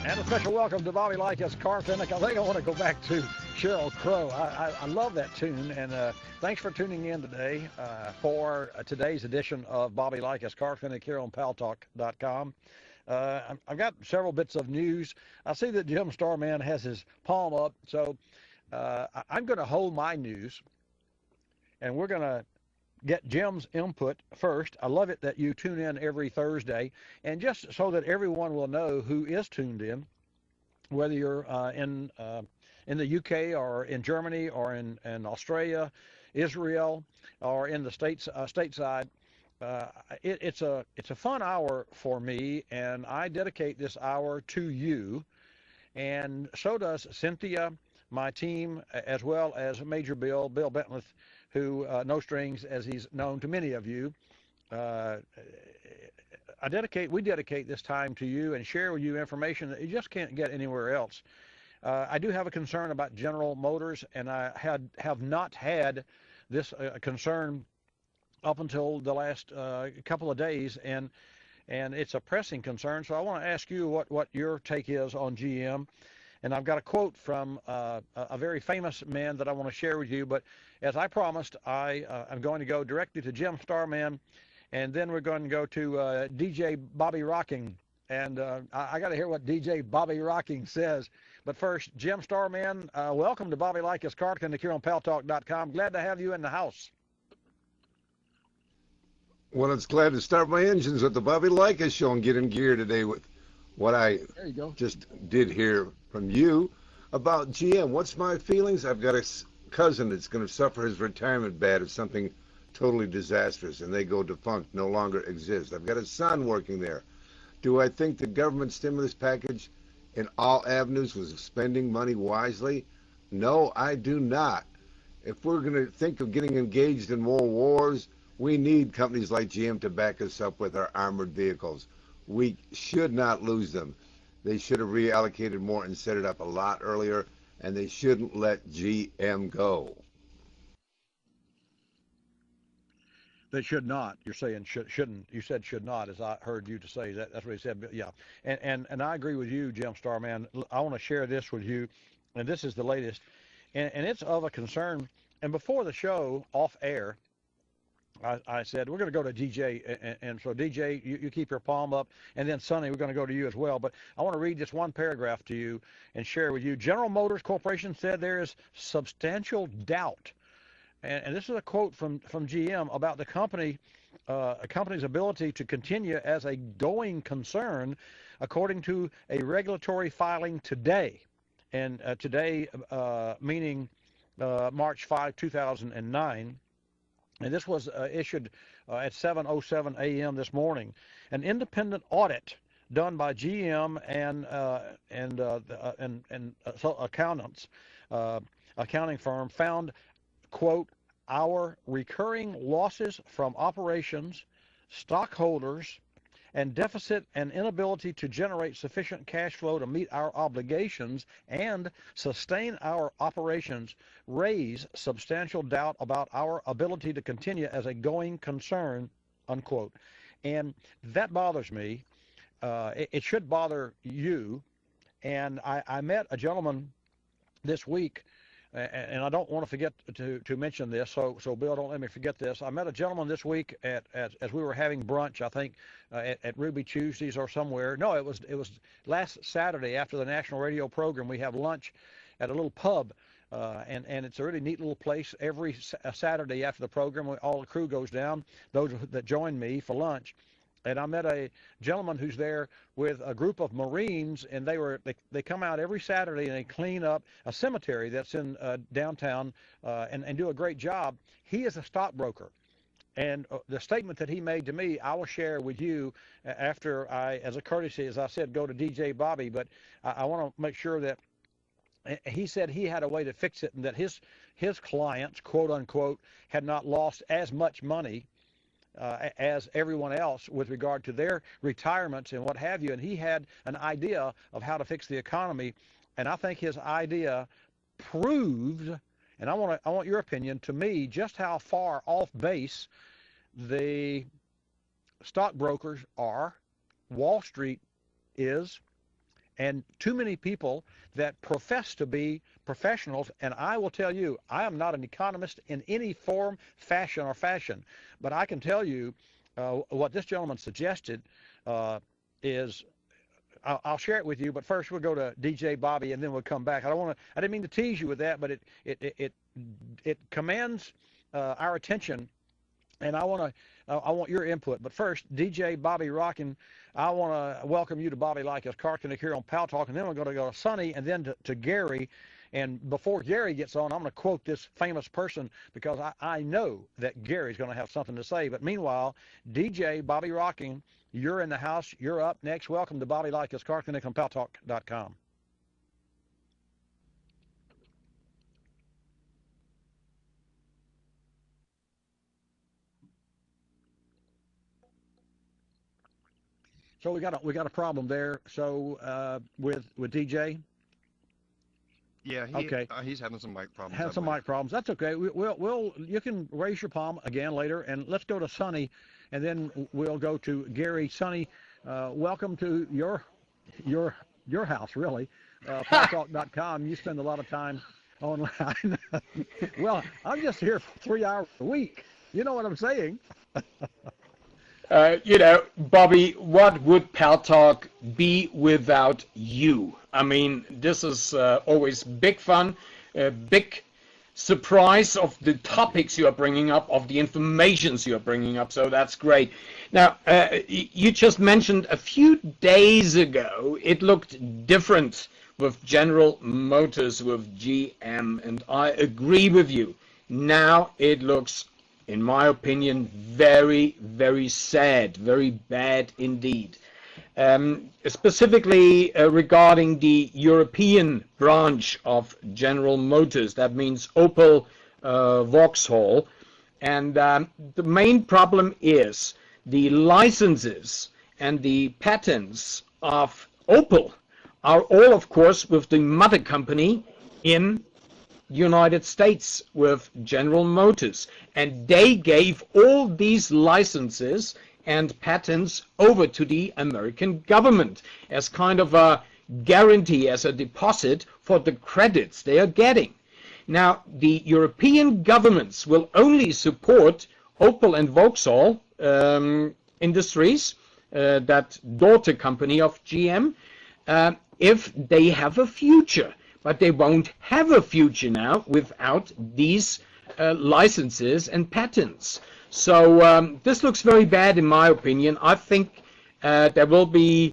And a special welcome to Bobby Likis Car Clinic. I think I want to go back to Sheryl Crow. I love that tune, and thanks for tuning in today for today's edition of Bobby Likis Car Clinic here on Paltalk.com. I've got several bits of news. I see that Jim Starman has his palm up, so I'm going to hold my news, and we're going to get Jim's input first. I love it that you tune in every Thursday, and just so that everyone will know who is tuned in, whether you're in the UK or in Germany or in Australia, Israel, or in the stateside. It's a fun hour for me, and I dedicate this hour to you, and so does Cynthia, my team, as well as Major Bill Bentleth, who No Strings, as he's known to many of you. We dedicate this time to you and share with you information that you just can't get anywhere else. I do have a concern about General Motors, and I have not had this concern up until the last couple of days, and it's a pressing concern. So I want to ask you what your take is on GM. And I've got a quote from a very famous man that I want to share with you. But as I promised, I'm going to go directly to Jim Starman, and then we're going to go to DJ Bobby Rocking. And I got to hear what DJ Bobby Rocking says. But first, Jim Starman, welcome to Bobby Likis Car Clinic here on Paltalk.com. Glad to have you in the house. Well, it's glad to start my engines with the Bobby Likis Show and get in gear today with what I just did hear from you about GM. What's my feelings? I've got a cousin that's going to suffer his retirement bad if something totally disastrous and they go defunct, no longer exist. I've got a son working there. Do I think the government stimulus package in all avenues was spending money wisely? No, I do not. If we're going to think of getting engaged in more wars, we need companies like GM to back us up with our armored vehicles. We should not lose them. They should have reallocated more and set it up a lot earlier, and they shouldn't let GM go. They should not. You're saying shouldn't. You said should not, as I heard you to say. That's what he said. But yeah, and I agree with you, Jim Starman. I want to share this with you, and this is the latest, and it's of a concern. And before the show, off air, I said, we're going to go to DJ, and so DJ, you keep your palm up, and then Sonny, we're going to go to you as well. But I want to read just one paragraph to you and share with you. General Motors Corporation said there is substantial doubt, and this is a quote from GM about the company's ability to continue as a going concern, according to a regulatory filing today, and today meaning March 5, 2009. And this was issued at 7:07 a.m. this morning. An independent audit done by GM and accountants, accounting firm found, quote, our recurring losses from operations, stockholders, and deficit and inability to generate sufficient cash flow to meet our obligations and sustain our operations raise substantial doubt about our ability to continue as a going concern, unquote. And that bothers me. It should bother you. And I met a gentleman this week, and I don't want to forget to mention this, so Bill, don't let me forget this. I met a gentleman this week as we were having brunch, I think, at Ruby Tuesdays or somewhere. No, it was last Saturday after the national radio program. We have lunch at a little pub, and it's a really neat little place. Every Saturday after the program, all the crew goes down, those that join me for lunch. And I met a gentleman who's there with a group of Marines, and they come out every Saturday and they clean up a cemetery that's in downtown and do a great job. He is a stockbroker. And the statement that he made to me, I will share with you after I, as a courtesy, as I said, go to DJ Bobby. But I want to make sure that he said he had a way to fix it, and that his clients, quote unquote, had not lost as much money as everyone else with regard to their retirements and what have you. And he had an idea of how to fix the economy, and I think his idea proved, and I want your opinion, to me, just how far off base the stockbrokers are, Wall Street is, and too many people that profess to be professionals. And I will tell you, I am not an economist in any form, fashion, but I can tell you what this gentleman suggested is. I'll share it with you, but first we'll go to DJ Bobby, and then we'll come back. I didn't mean to tease you with that, but it commands our attention, and I want your input. But first, DJ Bobby Rockin', I want to welcome you to Bobby Likis Car Clinic here on Paltalk, and then we're going to go to Sonny, and then to Gary. And before Gary gets on, I'm going to quote this famous person because I know that Gary's going to have something to say. But meanwhile, DJ Bobby Rockin', you're in the house. You're up next. Welcome to Bobby Likis Car Clinic on Paltalk.com. So we got a problem there. So with DJ. Yeah, okay. He's having some mic problems. Have some mic problems. That's okay. We'll you can raise your palm again later, and let's go to Sonny, and then we'll go to Gary. Sonny, welcome to your house, really. Paltalk.com. You spend a lot of time online. Well, I'm just here for 3 hours a week. You know what I'm saying? Bobby, what would Paltalk be without you? I mean, this is always big fun, big surprise of the topics you are bringing up, of the informations you are bringing up, so that's great. Now, you just mentioned a few days ago, it looked different with General Motors, with GM, and I agree with you. Now it looks, in my opinion, very, very sad, very bad indeed. Specifically regarding the European branch of General Motors, that means Opel, Vauxhall, and the main problem is the licenses and the patents of Opel are all, of course, with the mother company in United States, with General Motors, and they gave all these licenses and patents over to the American government as kind of a guarantee, as a deposit for the credits they are getting. Now, the European governments will only support Opel and Vauxhall Industries, that daughter company of GM, if they have a future. But they won't have a future now without these licenses and patents. So this looks very bad in my opinion. I think there will be